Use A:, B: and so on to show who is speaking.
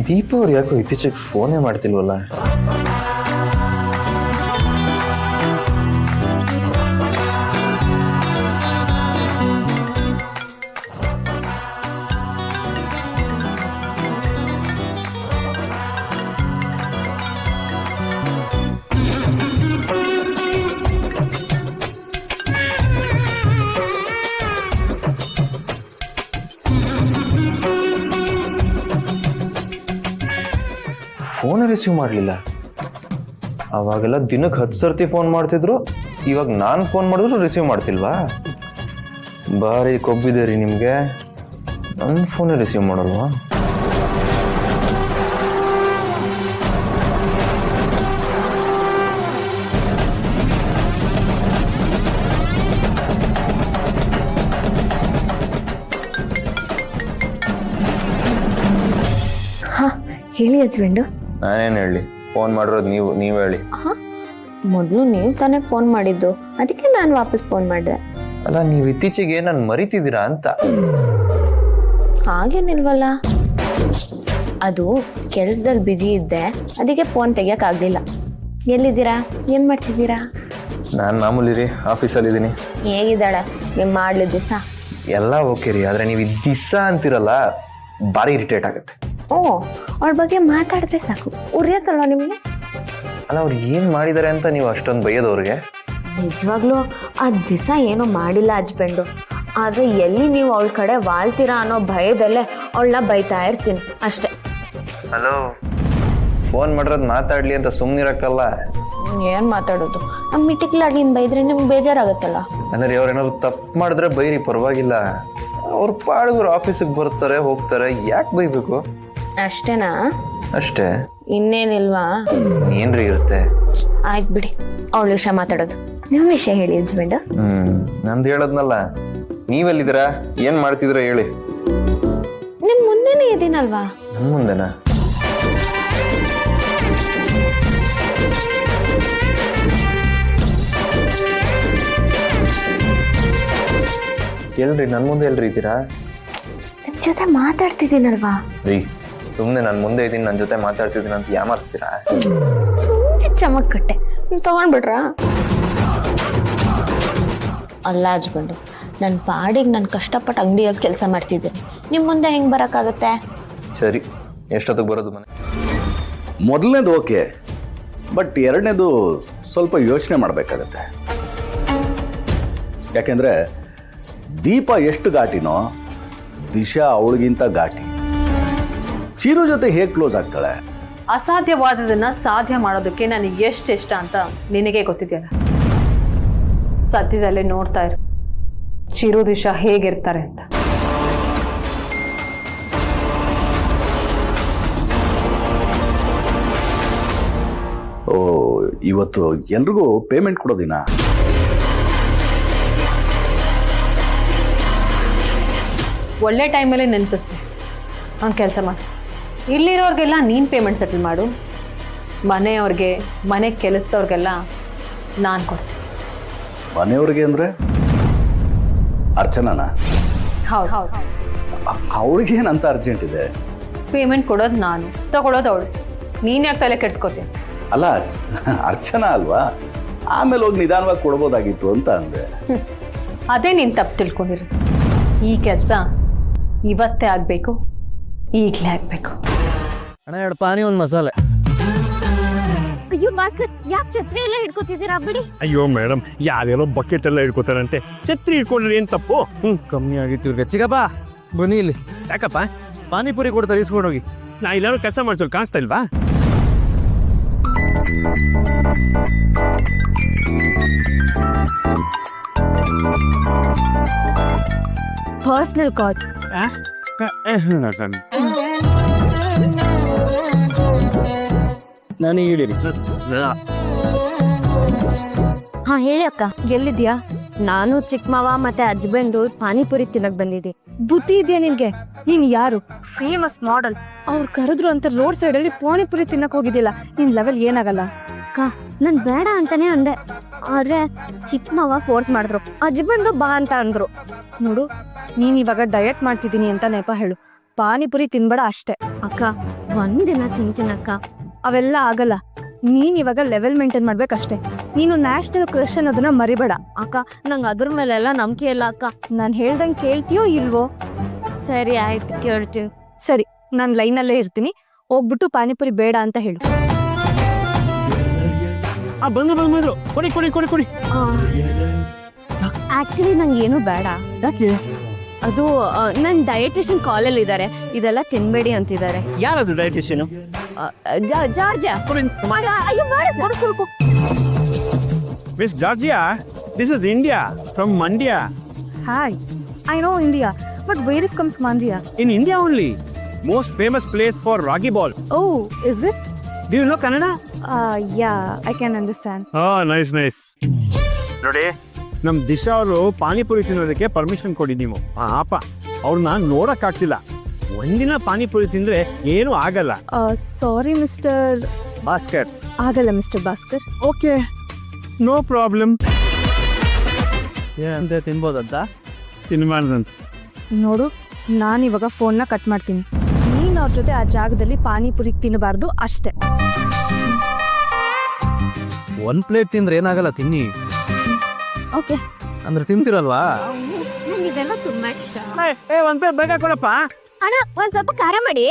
A: ದೀಪ ಅವ್ರು ಯಾಕೋ ಇತ್ತೀಚೆಗೆ ಫೋನೇ ಮಾಡ್ತಿಲ್ವಲ್ಲ? ಫೋನ್ ರಿಸೀವ್ ಮಾಡಲಿಲ್ಲ. ಅವಾಗೆಲ್ಲ ದಿನಕ್ಕೆ 10 ಸರ್ತಿ ಫೋನ್ ಮಾಡ್ತಿದ್ರು, ಇವಾಗ ನಾನು ಫೋನ್ ಮಾಡಿದ್ರು ರಿಸೀವ್ ಮಾಡ್ತಿಲ್ವಾ? ಬಾರಿ ಕೊಬ್ಬಿದೆ ರೀ ನಿಮಗೆ. ನನ್ನ ಫೋನೇ ರಿಸೀವ್ ಮಾಡಲ್ವಾ?
B: ಹೇಳಿ ಹಸ್ಬೆಂಡು.
A: ನಾನೇನು ಹೇಳಿ? ಫೋನ್ ಮಾಡಿರೋದು ನೀವು ಹೇಳಿ.
B: ಮೊದಲು ನೀವು ತಾನೇ ಫೋನ್ ಮಾಡಿದ್ದು, ಅದಕ್ಕೆ ನಾನು ವಾಪಸ್ ಫೋನ್ ಮಾಡಿದೆ.
A: ಅಲ್ಲ, ನೀವು ಇತ್ತೀಚೆಗೆ ನಾನು ಮರಿತಿದ್ದೀರಾ ಅಂತ.
B: ಹಾಗೇನಿಲ್ವಲ್ಲ, ಅದು ಕೆಲ್ಸದಲ್ಲಿ ಬಿಜಿ ಇದ್ದೆ, ಅದಕ್ಕೆ ಫೋನ್ ತೆಗಿಯಕ್ಕಾಗ್ಲಿಲ್ಲ. ಎಲ್ಲಿದ್ದೀರಾ? ಏನ್ ಮಾಡ್ತಿದ್ದೀರಾ?
A: ನಾನು ಮಾಮೂಲಿ ರೀ, ಆಫೀಸಲ್ಲಿದ್ದೀನಿ.
B: ಹೇಗಿದ್ದಾಳೆ ನೀವು ಮಾಡ್ಲಿದ್ದ ದಿವಸ?
A: ಎಲ್ಲ ಓಕೆ ರೀ, ಆದರೆ ನೀವು ದಿವಸ ಅಂತಿರಲ್ಲ, ಭಾರಿ ಇರಿಟೇಟ್ ಆಗುತ್ತೆ.
B: ಓ, ಅವ್ರ ಬಗ್ಗೆ ಮಾತಾಡಿದ್ರೆ ಸಾಕು ಉರಿಯತ್ತಲ್ವ ನಿಮಗೆ?
A: ಅಲ್ಲ, ಅವ್ರು ಏನು ಮಾಡಿದ್ದಾರೆ ಅಂತ ನೀವು ಅಷ್ಟೊಂದು ಬೈಯೋದವ್ರಿಗೆ?
B: ನಿಜವಾಗ್ಲೂ ಆ ದಿವಸ ಏನೋ ಮಾಡಿಲ್ಲ ಹಸ್ಬೆಂಡು, ಆದರೆ ಎಲ್ಲಿ ನೀವು ಅವಳ ಕಡೆ ವಾಳ್ತೀರಾ ಅನ್ನೋ ಭಯದಲ್ಲೇ ಅವಳನ್ನ ಬೈತಾ ಇರ್ತೀನಿ ಅಷ್ಟೇ.
A: ಹಲೋ, ಫೋನ್ ಮಾಡಿರೋದು ಮಾತಾಡ್ಲಿ ಅಂತ ಸುಮ್ಮನಿರಕ್ಕಲ್ಲ.
B: ಏನು ಮಾತಾಡೋದು? ನಮ್ಮ ಮಿಟಿಕ್ಲಾಡ್ಲಿಂದ ಬೈದ್ರೆ ನಿಮ್ಗೆ ಬೇಜಾರಾಗತ್ತಲ್ಲ.
A: ಅಂದ್ರೆ ಅವ್ರೇನಾದ್ರು ತಪ್ಪು ಮಾಡಿದ್ರೆ ಬೈರಿ, ಪರವಾಗಿಲ್ಲ. ಅವ್ರ ಪಾಡುಗರು ಆಫೀಸಿಗೆ ಬರ್ತಾರೆ ಹೋಗ್ತಾರೆ, ಯಾಕೆ ಬೈಬೇಕು?
B: ಅಷ್ಟೇನಾ?
A: ಅಷ್ಟೇ,
B: ಇನ್ನೇನಿಲ್ವಾ?
A: ಏನ್ರಿ ಇರುತ್ತೆ?
B: ಆಯ್ತು ಬಿಡಿ, ಅವಳ ವಿಷಯ ಮಾತಾಡೋದು. ನಿಮ್ಮ ವಿಷಯ ಹೇಳಿ ಹಸ್ಬೆಂಡ್.
A: ನಂದು ಹೇಳದ್ನಲ್ಲ, ನೀವೆಲ್ಲಿದ್ದೀರಾ, ಏನ್ ಮಾಡ್ತಿದ್ರ ಹೇಳಿ.
B: ನಿಮ್ ಮುಂದೆನೇ ಇದೀನಲ್ವಾ?
A: ನನ್ ಮುಂದೆನಾ? ಎಲ್ರಿ ನನ್ ಮುಂದೆ ಎಲ್ರಿ ಇದ್ದೀರಾ?
B: ನಿಮ್ ಜೊತೆ ಮಾತಾಡ್ತಿದ್ದೀನಲ್ವಾ?
A: ರೀ, ಸುಮ್ನೆ ನನ್ ಮುಂದೆ ಇದ್ದೀನಿ, ನನ್ ಜೊತೆ ಮಾತಾಡ್ತಿದ್ದೀನಿ ಅಂತ ಯಾಮಾರಿಸ್ತೀರಾ?
B: ಸುಮ್ಮನೆ ಚಮಕ್ ಕಟ್ಟೆ, ನೀವು ತಗೊಂಡ್ಬಿಟ್ರಾ? ಅಲ್ಲ ಹಸ್ಬೆಂಡು, ನನ್ನ ಪಾಡಿಗೆ ನಾನು ಕಷ್ಟಪಟ್ಟು ಅಂಗಡಿಯಲ್ಲಿ ಕೆಲಸ ಮಾಡ್ತಿದ್ದೀನಿ, ನಿಮ್ಮ ಮುಂದೆ ಹೆಂಗೆ ಬರೋಕ್ಕಾಗತ್ತೆ?
A: ಸರಿ, ಎಷ್ಟೊತ್ತಿಗೆ ಬರೋದು ಮನೆ?
C: ಮೊದಲನೇದು ಓಕೆ, ಬಟ್ ಎರಡನೇದು ಸ್ವಲ್ಪ ಯೋಚನೆ ಮಾಡಬೇಕಾಗತ್ತೆ. ಯಾಕೆಂದರೆ ದೀಪ ಎಷ್ಟು ಘಾಟಿನೋ ದಿಶಾ ಅವಳಿಗಿಂತ ಘಾಟಿ. ಚಿರು ಜೊತೆ ಹೇಗೆ ಕ್ಲೋಸ್ ಆಗ್ತಾಳೆ?
D: ಅಸಾಧ್ಯವಾದದನ್ನ ಸಾಧ್ಯ ಮಾಡೋದಕ್ಕೆ ನನಗೆ ಎಷ್ಟಿಷ್ಟ ಅಂತ ನಿನಗೆ ಗೊತ್ತಿದೆಯಲ್ಲ. ಸದ್ಯದಲ್ಲೇ ನೋಡ್ತಾ ಇರು ಚಿರು ದಿಶಾ ಹೇಗಿರ್ತಾರೆ ಅಂತ.
C: ಓ, ಇವತ್ತು ಎಲ್ರಿಗೂ ಪೇಮೆಂಟ್ ಕೊಡೋ ದಿನ.
D: ಒಳ್ಳೆ ಟೈಮಲ್ಲೇ ನೆನಪಿಸ್ದೆ. ಹಂಗೆ ಕೆಲಸ ಮಾಡು, ಇಲ್ಲಿರೋರಿಗೆಲ್ಲ ನೀನು ಪೇಮೆಂಟ್ ಸೆಟಲ್ ಮಾಡು, ಮನೆಯವ್ರಿಗೆ ಮನೆ ಕೆಲಸದವ್ರಿಗೆಲ್ಲ ನಾನು ಕೊಡ್ತೀನಿ.
C: ಮನೆಯವ್ರಿಗೆ ಅಂದರೆ ಅರ್ಚನಾನ?
D: ಹೌದು ಹೌದು,
C: ಅವಳಿಗೇನಂತ ಅರ್ಜೆಂಟ್ ಇದೆ?
D: ಪೇಮೆಂಟ್ ಕೊಡೋದು ನಾನು, ತಗೊಳ್ಳೋದು ಅವಳು. ನೀನು ಯಾಕೆ ತಲೆ ಕೆಡ್ಸ್ಕೊತೀನಿ?
C: ಅಲ್ಲ, ಅರ್ಚನಾ ಅಲ್ವಾ, ಆಮೇಲೆ ಹೋಗಿ ನಿಧಾನವಾಗಿ ಕೊಡ್ಬೋದಾಗಿತ್ತು ಅಂತ ಅಂದೆ.
D: ಅದೇ ನೀನು ತಪ್ಪು ತಿಳ್ಕೊಂಡಿರು. ಈ ಕೆಲಸ ಇವತ್ತೇ ಆಗಬೇಕು, ಈಗಲೇ ಆಗಬೇಕು.
E: ಅಣ್ಣ, 2 ಪಾನಿ 1 ಮಸಾಲೆ.
B: ಅಯ್ಯೋ ಭಾಸ್ಕರ್, ಯಾಕೆ ಛತ್ರಿ ಎಲ್ಲ ಹಿಡ್ಕೊತಿದ್ದೀರಾ? ಬಿಡಿ.
F: ಅಯ್ಯೋ ಮೇಡಮ್, ಯಾರ್ಯಾರೋ ಬಕೆಟ್ ಎಲ್ಲ ಹಿಡ್ಕೋತಾರಂತೆ, ಛತ್ರಿ ಹಿಡ್ಕೊಂಡ್ರೆ ಏನ್ ತಪ್ಪು?
E: ಕಮ್ಮಿ ಆಗಿತ್ತು ಇವ್ರಿಗೆ. ಚಿಕ್ಕಪ್ಪ ಬನ್ನಿ ಇಲ್ಲಿ.
F: ಯಾಕಪ್ಪ?
E: ಪಾನಿಪುರಿ ಕೊಡ್ತಾರೆ, ಇಸ್ಕೊಂಡು ಹೋಗಿ.
F: ನಾ ಇಲ್ಲಾರು ಕೆಲಸ ಮಾಡ್ಸೋದು ಕಾಣಿಸ್ತಾ ಇಲ್ವಾ?
B: ಪರ್ಸನಲ್ ಕಾಲ್.
E: ನನಗೆ ಹೇಳಿರಿ.
B: ಹಾ ಹೇಳಿ ಅಕ್ಕ, ಎಲ್ಲಿದ್ಯಾ? ನಾನು ಚಿಕ್ಕ ಮಾವ ಮತ್ತೆ ಹಸ್ಬೆಂಡು ಪಾನಿಪುರಿ ತಿನ್ನಕ್ ಬಂದಿದ್ದೆ.
G: ಬುದ್ಧಿ ಇದೆಯಾ ನಿನ್ಗೆ? ನೀನ್ ಯಾರು?
B: Famous model.
G: ಅವ್ರು ಕರೆದ್ರು ಅಂತ ರೋಡ್ ಸೈಡ್ ಅಲ್ಲಿ ಪಾನಿಪುರಿ ತಿನ್ನಕ್ ಹೋಗಿದ್ದಿಲ್ಲ. ನಿನ್ ಲೆವೆಲ್ ಏನಾಗಲ್ಲ.
B: ಅಕ್ಕ, ನನ್ ಬೇಡ ಅಂತಾನೆ ಅಂದೆ, ಆದ್ರೆ ಚಿಕ್ಕ ಮಾವ ಫೋರ್ಸ್ ಮಾಡಿದ್ರು. ಹಸ್ಬೆಂಡು ಬಾ ಅಂತ ಅಂದ್ರು.
G: ನೋಡು, ನೀನ್ ಇವಾಗ ಡಯಟ್ ಮಾಡ್ತಿದ್ದೀನಿ ಅಂತ ನೆಪ ಹೇಳು, ಪಾನಿಪುರಿ ತಿನ್ಬೇಡ ಅಷ್ಟೇ.
B: ಅಕ್ಕ, ಒಂದಿನ ತಿಂತೀನಕ್ಕ.
G: ಅವೆಲ್ಲ ಆಗಲ್ಲ. ನೀನ್ ಇವಾಗ ಲೆವೆಲ್ ಮೇಂಟೈನ್ ಮಾಡ್ಬೇಕಷ್ಟೇ. ನೀನು ನ್ಯಾಷನಲ್ ಕ್ರಶ್ ಅನ್ನೋದನ್ನ ಮರಿಬೇಡ.
B: ಅಕ್ಕ ನಂಗೆ ಅದ್ರ ಮೇಲೆಲ್ಲ ನಂಬಿಕೆ ಇಲ್ಲ ಅಕ್ಕ.
G: ನಾನು ಹೇಳ್ದಂಗೆ ಕೇಳ್ತೀಯೋ ಇಲ್ವೋ?
B: ಸರಿ ಆಯ್ತು, ಕೇಳ್ತೀವಿ.
G: ಸರಿ, ನಾನು ಲೈನಲ್ಲೇ ಇರ್ತೀನಿ. ಹೋಗ್ಬಿಟ್ಟು ಪಾನಿಪುರಿ ಬೇಡ ಅಂತ ಹೇಳು.
F: ಬಂದ್ರು ಕೊಡಿ ಕೊಡಿ ಕೊಡಿ ಕೊಡಿ.
B: ಆಕ್ಚುಲಿ ನಂಗೆ ಏನು ಬೇಡ.
F: ಯಾಕೆ?
B: ಅದು ನನ್ನ ಡಯಟಿಷಿಯನ್ ಕಾಲಲ್ಲಿ ಇದ್ದಾರೆ, ಇದೆಲ್ಲ ತಿನ್ಬೇಡಿ ಅಂತಿದ್ದಾರೆ.
F: ಯಾರದು ಡಯಟಿಷಿಯನ್?
B: ಜಾರ್ಜಿಯಾ. ಅಯ್ಯೋ ಬೇಡ sir.
F: Miss Georgia, this is India from Mandya.
G: Hi, I know India, but where is comes Mandya?
F: In India only. Most famous place for ragi ball.
G: Oh, is it?
F: Do you know Kannada?
G: Yeah, I can understand.
F: Nice nice. ನೋಡಿ, ನಮ್ ದಿಶಾ ಅವರು ಪಾನಿಪುರಿ ತಿನ್ನೋದಕ್ಕೆ permission ಕೊಡಿ ನೀವು. ಪಾಪ ಅವ್ರನ್ನ ನೋಡಕ್ ಆಗ್ತಿಲ್ಲ. ಒಂದಿನ ಪಾನಿಪುರಿ ತಿಂದ್ರೆ ಏನು ಆಗಲ್ಲ.
G: Sorry mister
F: Bhaskar.
G: ಆಗಲ್ಲ mister Bhaskar.
F: Okay, no problem.
E: ಏನಂತೆ ತಿನ್ಬೋದಂತ?
F: ತಿನ್ಬಾರ್ದಂತ.
G: ನೋಡು, ನಾನು ಇವಾಗ ಫೋನ್ನ ಕಟ್ ಮಾಡ್ತೀನಿ. ನೀನ್ ಅವ್ರ ಜೊತೆ ಆ ಜಾಗದಲ್ಲಿ ಪಾನಿಪುರಿ ತಿನ್ನಬಾರ್ದು ಅಷ್ಟೇ.
E: ಒಂದ್ ಪ್ಲೇಟ್ ತಿಂದ್ರೆ ಏನಾಗಲ್ಲ, ತಿನ್ನಿ.
B: ಓಕೆ,
E: ಅಂದ್ರೆ ತಿಂತಿರಲ್ವಾ?
B: ನಂಗೆ ಇದೆಲ್ಲ ತುಂಬಾ ಇಷ್ಟ.
F: ಒಂದ್ ಪ್ಲೇಟ್ ಬೇಗ ಕೊಡಪ್ಪ.
B: ಅಣ್ಣ ಒಂದ್ ಸ್ವಲ್ಪ ಖಾರ ಮಾಡಿ.